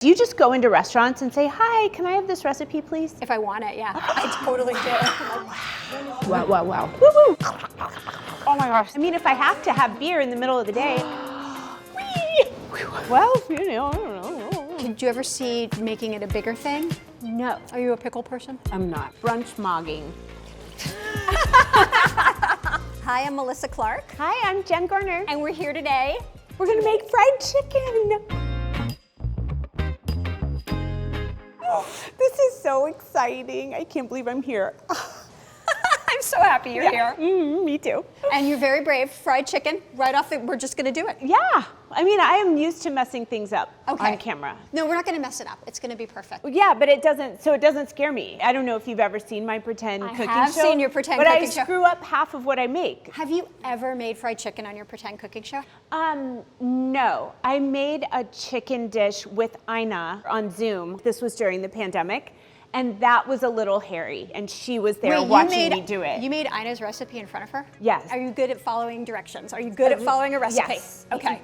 Do you just go into restaurants and say, hi, can I have this recipe, please? If I want it, yeah. I totally do. Wow, wow, wow. Woo-woo. Oh my gosh. I mean, if I have to have beer in the middle of the day, well, you know, I don't know. Did you ever see making it a bigger thing? No. Are you a pickle person? I'm not. Brunch mogging. Hi, I'm Melissa Clark. Hi, I'm Jen Garner. And we're here today. We're gonna make fried chicken. This is so exciting. I can't believe I'm here. I'm so happy you're here. Me too. And you're very brave. Fried chicken, right off we're just gonna do it. Yeah. I mean, I am used to messing things up on camera. No, we're not gonna mess it up. It's gonna be perfect. Yeah, but it doesn't scare me. I don't know if you've ever seen my pretend cooking show. I have seen your pretend cooking show. But I screw up half of what I make. Have you ever made fried chicken on your pretend cooking show? No. I made a chicken dish with Ina on Zoom. This was during the pandemic. And that was a little hairy, and she was there watching me do it. You made Ina's recipe in front of her? Yes. Are you good at following directions? Are you good at following a recipe? Yes. Okay.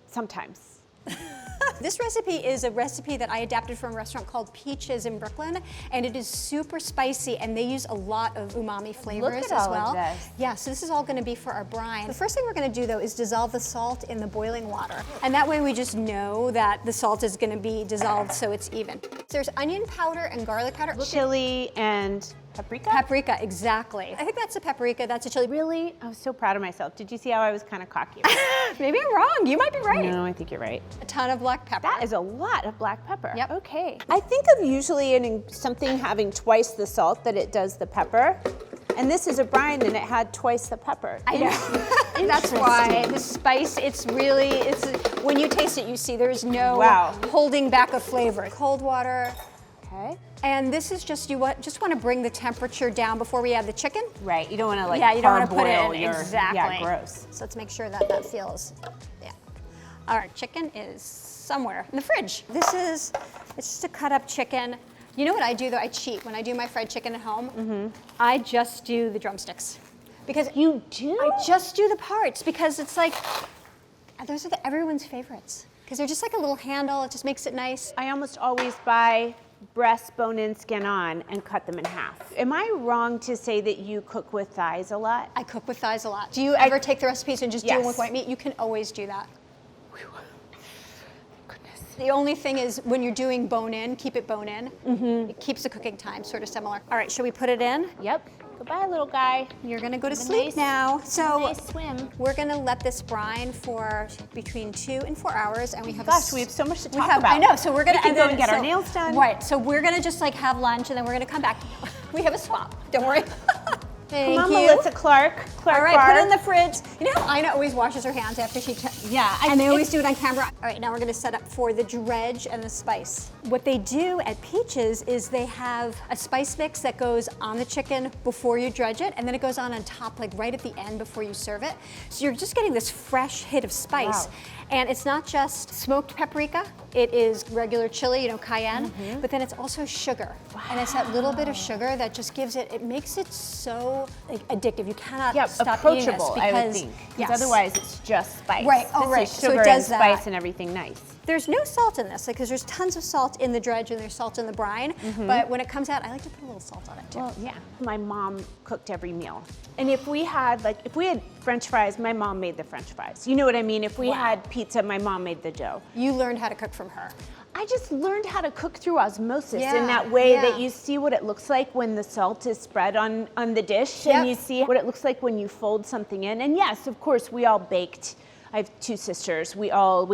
Sometimes. This recipe is a recipe that I adapted from a restaurant called Peaches in Brooklyn, and it is super spicy, and they use a lot of umami flavors as well. Look at all of this. Yeah, so this is all gonna be for our brine. The first thing we're gonna do though is dissolve the salt in the boiling water. And that way we just know that the salt is gonna be dissolved so it's even. There's onion powder and garlic powder. Chili and paprika? Paprika, exactly. I think that's a paprika, that's a chili. Really? I was so proud of myself. Did you see how I was kind of cocky? Maybe I'm wrong, you might be right. No, I think you're right. A ton of black pepper. That is a lot of black pepper. Yep. Okay. I think of usually in something having twice the salt that it does the pepper. And this is a brine and it had twice the pepper. I know. That's why the spice, it's when you taste it, you see there's no holding back of flavor. Cold water. Okay. And this is just, just want to bring the temperature down before we add the chicken. Right, you don't want to like you don't want to put it in, exactly. Yeah, gross. So let's make sure that that feels, All right, chicken is somewhere in the fridge. It's just a cut up chicken. You know what I do though? I cheat. When I do my fried chicken at home, I just do the drumsticks. Because you do? I just do the parts because it's like, those are everyone's favorites. Because they're just like a little handle, it just makes it nice. I almost always buy breast bone in, skin on, and cut them in half. Am I wrong to say that you cook with thighs a lot? I cook with thighs a lot. Do you ever take the recipes and just do them with white meat? You can always do that. Goodness. The only thing is when you're doing bone in, keep it bone in. It keeps the cooking time sort of similar. All right, should we put it in? Yep. Goodbye, little guy. You're gonna go to sleep now. So nice swim. We're gonna let this brine for between 2 and 4 hours, and we have we have so much to talk about. I know. So we're gonna go and get our nails done. Right. So we're gonna just like have lunch, and then we're gonna come back. We have a swap. Don't worry. Thank Come on, you. Melissa Clark. All right, put it in the fridge. You know how Ina always washes her hands after she and they always do it on camera. All right, now we're gonna set up for the dredge and the spice. What they do at Peaches is they have a spice mix that goes on the chicken before you dredge it, and then it goes on top like right at the end before you serve it. So you're just getting this fresh hit of spice. Wow. And it's not just smoked paprika, it is regular chili, cayenne, but then it's also sugar. Wow. And it's that little bit of sugar that just gives it makes it so addictive. You cannot stop eating this because, I would think. Because otherwise it's just spice. Right, This is sugar and spice and everything nice. There's no salt in this, because there's tons of salt in the dredge and there's salt in the brine, but when it comes out, I like to put a little salt on it too. Well, yeah. My mom cooked every meal. And if we had French fries, my mom made the French fries. You know what I mean? If we had pizza, my mom made the dough. You learned how to cook from her. I just learned how to cook through osmosis in that way that you see what it looks like when the salt is spread on the dish, and you see what it looks like when you fold something in. And yes, of course, we all baked. I have 2 sisters. We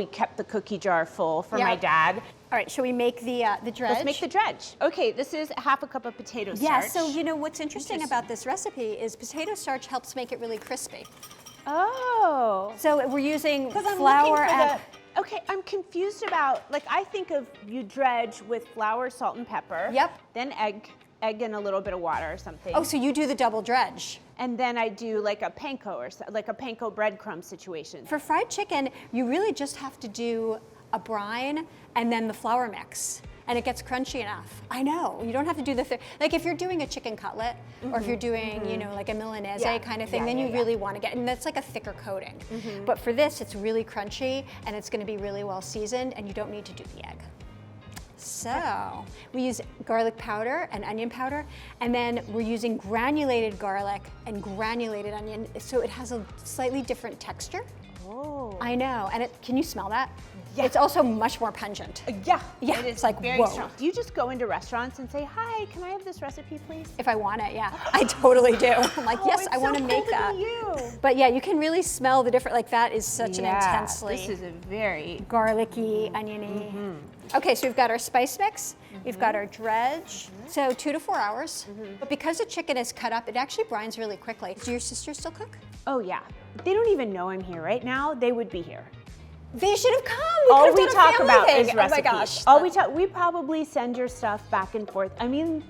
kept the cookie jar full for my dad. All right, shall we make the dredge? Let's make the dredge. Okay, this is half a cup of potato starch. Yeah, so what's interesting about this recipe is potato starch helps make it really crispy. Oh. So we're using flour and... Okay, I'm confused about, I think of you dredge with flour, salt, and pepper. Yep. Then egg and a little bit of water or something. Oh, so you do the double dredge. And then I do like a panko or like a panko breadcrumb situation. For fried chicken, you really just have to do a brine and then the flour mix. And it gets crunchy enough. I know, you don't have to do like if you're doing a chicken cutlet, or if you're doing, like a Milanese kind of thing, then you really want to get, and that's like a thicker coating. But for this, it's really crunchy, and it's gonna be really well seasoned, and you don't need to do the egg. So we use garlic powder and onion powder, and then we're using granulated garlic and granulated onion, so it has a slightly different texture. Oh. I know, and can you smell that? Yeah. It's also much more pungent. Yeah, Yeah, it is it's like, very whoa. strong. Do you just go into restaurants and say, hi, can I have this recipe, please? If I want it, yeah. I totally do. I'm like, yes, it's I want so to make cool to that. be you. But yeah, you can really smell the different, like that is such an intensely This is a very garlicky, oniony. Okay, so we've got our spice mix, we've got our dredge, so 2 to 4 hours. But because the chicken is cut up, it actually brines really quickly. Do your sisters still cook? Oh yeah. They don't even know I'm here right now. They would be here. They should have come. All we talk about is Oh recipes. my gosh. All we probably send your stuff back and forth. I mean,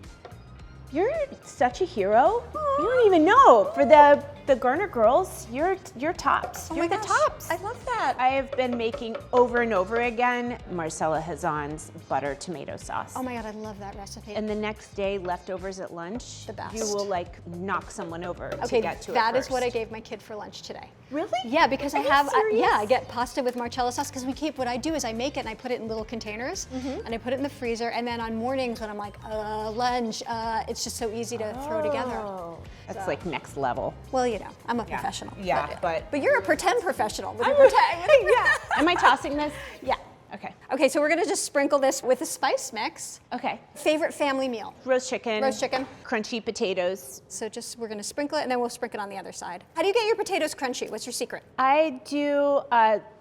you're such a hero. You don't even know. For the Garner girls, you're tops. Oh You're my the gosh, tops. I love that. I have been making over and over again Marcella Hazan's butter tomato sauce. Oh my God, I love that recipe. And the next day, leftovers at lunch, The best. you will like knock someone over to Okay, get to it that is first. what I gave my kid for lunch today. Really? Yeah, because Are I you have, serious? yeah, I get pasta with Marcella sauce because what I do is I make it and I put it in little containers and I put it in the freezer, and then on mornings when I'm like, lunch, it's just so easy to throw together. Oh, that's like next level. Well, you know, I'm a professional. Yeah, But you're a pretend professional. With I'm your pretend. yeah. Am I tossing this? Yeah. Okay. Okay, so we're gonna just sprinkle this with a spice mix. Okay. Favorite family meal? Roast chicken. Roast chicken. Crunchy potatoes. So we're gonna sprinkle it and then we'll sprinkle it on the other side. How do you get your potatoes crunchy? What's your secret? I do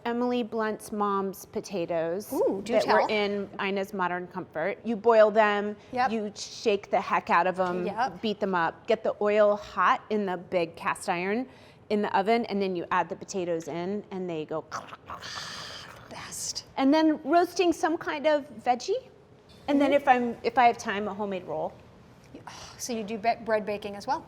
Emily Blunt's mom's potatoes Ooh, do that tell. were in Ina's Modern Comfort. You boil them, Yep. you shake the heck out of them, Yep. beat them up, get the oil hot in the big cast iron in the oven, and then you add the potatoes in and they go Best. and then roasting some kind of veggie. And then if I have time, a homemade roll. So you do bread baking as well?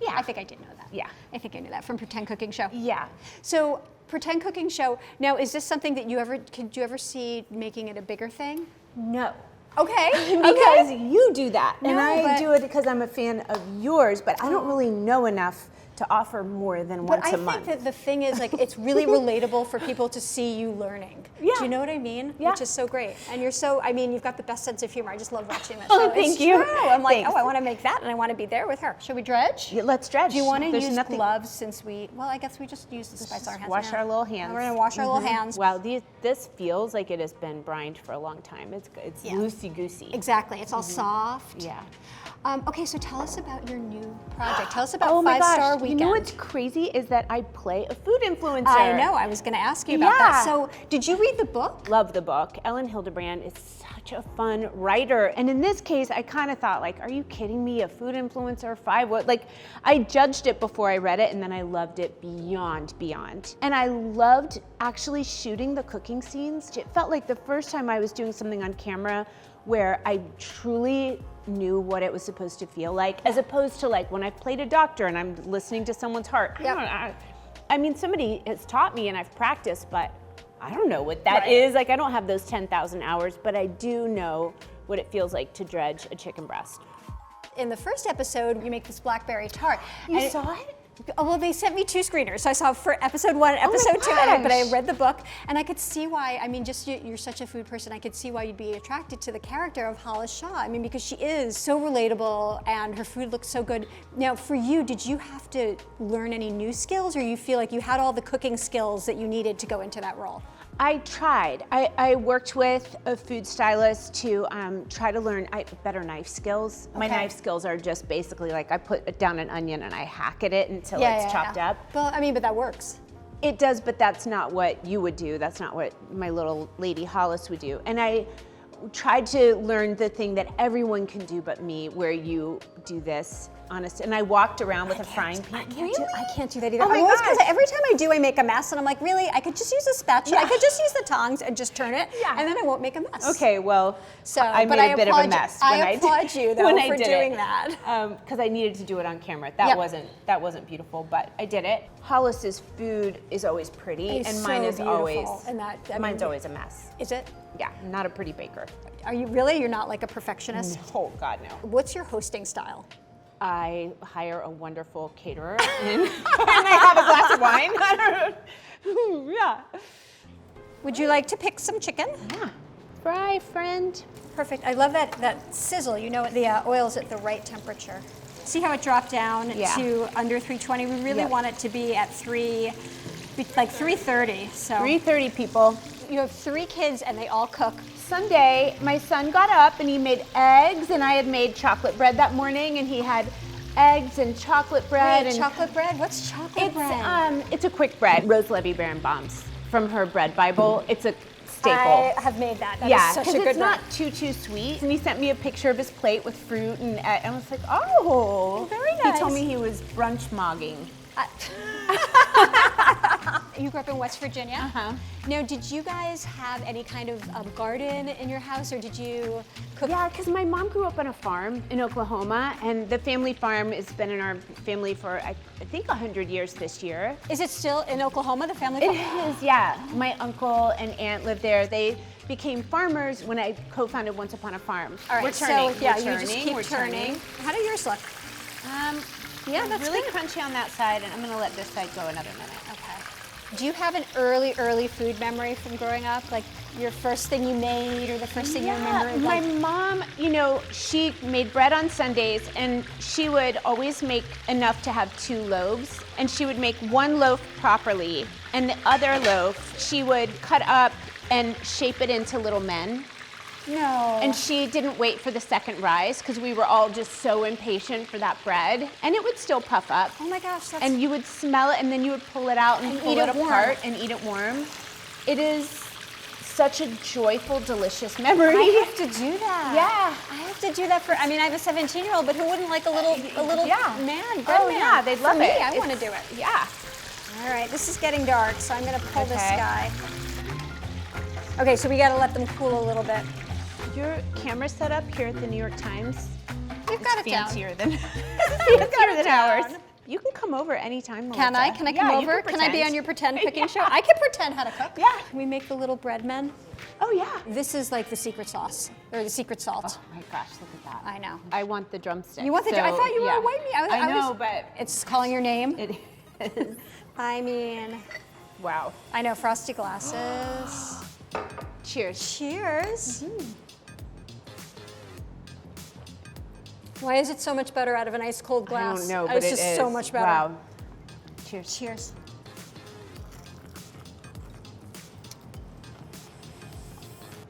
Yeah. I think I did know that. Yeah. I think I knew that from Pretend Cooking Show. Yeah. So Pretend Cooking Show, now is this something that could you ever see making it a bigger thing? No. Okay. Because you do that, and No, I but- do it because I'm a fan of yours, but I don't really know enough to offer more than But once I a month. think that the thing is, like, it's really relatable for people to see you learning. Yeah. Do you know what I mean? Yeah. Which is so great. And you've got the best sense of humor. I just love watching this. Oh, So thank it's you. True. I'm like, Thanks. I want to make that, and I want to be there with her. Should we dredge? Yeah, let's dredge. Do you want to There's use nothing- gloves since I guess we just use the spice on our hands. Wash now. our little hands. We're going to wash our little hands. Wow, this feels like it has been brined for a long time. It's Yeah. loosey-goosey. Exactly. It's all soft. Yeah. Okay, so tell us about your new project. Tell us about Oh my 5-Star gosh, Weekend. you know what's crazy is that I play a food influencer. I know. I was going to ask you about that. Yeah. So, did you read the book? Love the book. Ellen Hildebrand is such a fun writer. And in this case, I kind of thought, like, are you kidding me? A food influencer, 5? What? Like, I judged it before I read it, and then I loved it beyond. And I loved actually shooting the cooking scenes. It felt like the first time I was doing something on camera where I truly knew what it was supposed to feel like, as opposed to like when I've played a doctor and I'm listening to someone's heart. Yep. I mean, somebody has taught me and I've practiced, but I don't know what that is. Like, I don't have those 10,000 hours, but I do know what it feels like to dredge a chicken breast. In the first episode, you make this blackberry tart. You And saw it? Oh, well, they sent me 2 screeners. So I saw for episode 1 and episode 2, but I read the book, and I could see why. I mean, just you're such a food person. I could see why you'd be attracted to the character of Hollis Shaw. I mean, because she is so relatable, and her food looks so good. Now, for you, did you have to learn any new skills, or you feel like you had all the cooking skills that you needed to go into that role? I tried. I worked with a food stylist to try to learn better knife skills. My Okay. knife skills are just basically like I put down an onion and I hack at it until it's chopped up. Well, I mean, but that works. It does, but that's not what you would do. That's not what my little lady Hollis would do. And I tried to learn the thing that everyone can do but me, where you do this honest. And I walked around with a frying pan. I can't do that either. Oh my Because gosh. every time I do, I make a mess, and I'm like, really? I could just use a spatula. I Yeah. could just use the tongs and just turn it, Yeah. and then I won't make a mess. Okay, well, So, I but made I a bit of a applaud you- mess I when I applaud you, though, when I for did doing it. that. Because I needed to do it on camera. That Yep. wasn't beautiful, but I did it. Hollis's food is always pretty, It's and mine so is beautiful, always and that- I mine's mean- always a mess. Is it? Yeah, not a pretty baker. Are you really? You're not like a perfectionist? Oh God, no. What's your hosting style? I hire a wonderful caterer and, and I have a glass of wine. I don't know. Yeah. Would you like to pick some chicken? Yeah. Fry, friend. Perfect. I love that sizzle. You know, the oil's at the right temperature. See how it dropped down to under 320? We really want it to be at 330. So 3:30, people. you have 3 kids and they all cook. Sunday, my son got up and he made eggs, and I had made chocolate bread that morning, and he had eggs and chocolate bread. Wait, and chocolate bread? What's chocolate bread? It's a quick bread. Rose Levy Barenbaum's from her bread Bible. It's a staple. I have made that. That is such a good it's not bread. too sweet. And he sent me a picture of his plate with fruit, and I was like, oh, very nice. He told me he was brunch mogging. You grew up in West Virginia. Uh-huh. Now, did you guys have any kind of garden in your house, or did you cook? Yeah, because my mom grew up on a farm in Oklahoma, and the family farm has been in our family for, I think, 100 years this year. Is it still in Oklahoma, the family farm? It is, yeah. My uncle and aunt lived there. They became farmers when I co-founded Once Upon a Farm. All right, we're turning. so yeah, we're you just keep turning. How do yours look? Yeah, that's really good. crunchy on that side, and I'm gonna let this side go another minute. Okay. Do you have an early food memory from growing up? Like your first thing you made, or the first thing you remember? My mom, she made bread on Sundays, and she would always make enough to have 2 loaves, and she would make 1 loaf properly, and the other loaf she would cut up and shape it into little men. No. And she didn't wait for the second rise, because we were all just so impatient for that bread, and it would still puff up. Oh my gosh, that's... And you would smell it, and then you would pull it out and pull eat it it apart warm. and eat it warm. It is such a joyful, delicious memory. I have to do that. Yeah. I have to do that for, I mean, I have a 17-year-old, but who wouldn't like a little man, bread man? Yeah, they'd love for it. Me, I want to do it. Yeah. All right, this is getting dark, so I'm going to pull this Okay. guy. Okay, so we got to let them cool a little bit. Your camera setup here at the New York Times We've got it down. fancier than fancier than ours. You can come over anytime, Melissa. Can I? Can I come over? Can I be on your pretend cooking show? I can pretend how to cook. Yeah. Can we make the little bread men? Oh, yeah. This is like the secret sauce, or the secret salt. Oh, my gosh, look at that. I know. I want the drumstick. You want the? I thought you were yeah. a white meat. I know, but it's calling your name. it is. I mean, Wow. I know, frosty glasses. Cheers. Cheers. Why is it so much better out of an ice cold glass? I don't know, but it's just so much better. Wow. Cheers. Cheers.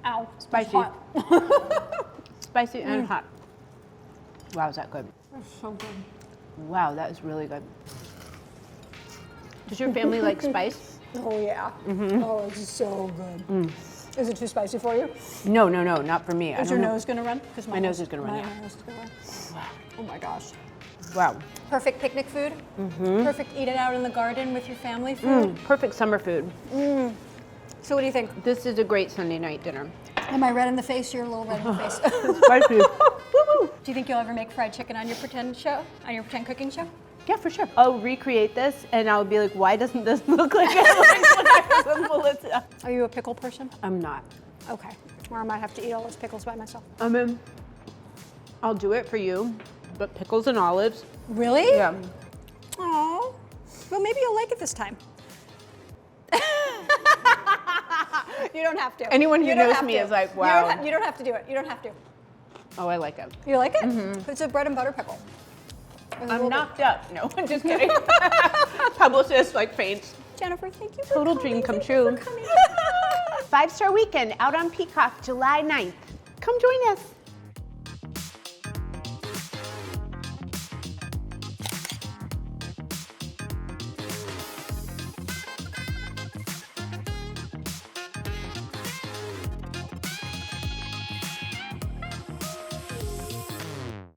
Ow. Spicy. Hot. Spicy and hot. Wow, is that good? That's so good. Wow, that is really good. Does your family like spice? Oh yeah. Oh, it's so good. Is it too spicy for you? No, not for me. Is your nose gonna run? Because My nose is gonna run, My yeah. nose is gonna run. Oh my gosh. Wow. Perfect picnic food. Perfect eat it out in the garden with your family food. Perfect summer food. So what do you think? This is a great Sunday night dinner. Am I red in the face? You're a little red in the face. Spicy. Do you think you'll ever make fried chicken on your pretend show? On your pretend cooking show? Yeah, for sure. I'll recreate this, and I'll be like, why doesn't this look like it looks when I resemble Melissa? Are you a pickle person? I'm not. Okay. Or I might have to eat all those pickles by myself. I mean, I'll do it for you, but pickles and olives. Really? Yeah. Oh. Well, maybe you'll like it this time. You don't have to. Anyone who You don't knows have me to. is like, wow. You don't have to do it. You don't have to. Oh, I like it. You like it? It's a bread and butter pickle. I'm knocked up. No, I'm just kidding. Publicist like faints. Jennifer, thank you for Total coming. dream come Thank you true. for coming. 5-Star Weekend out on Peacock, July 9th. Come join us.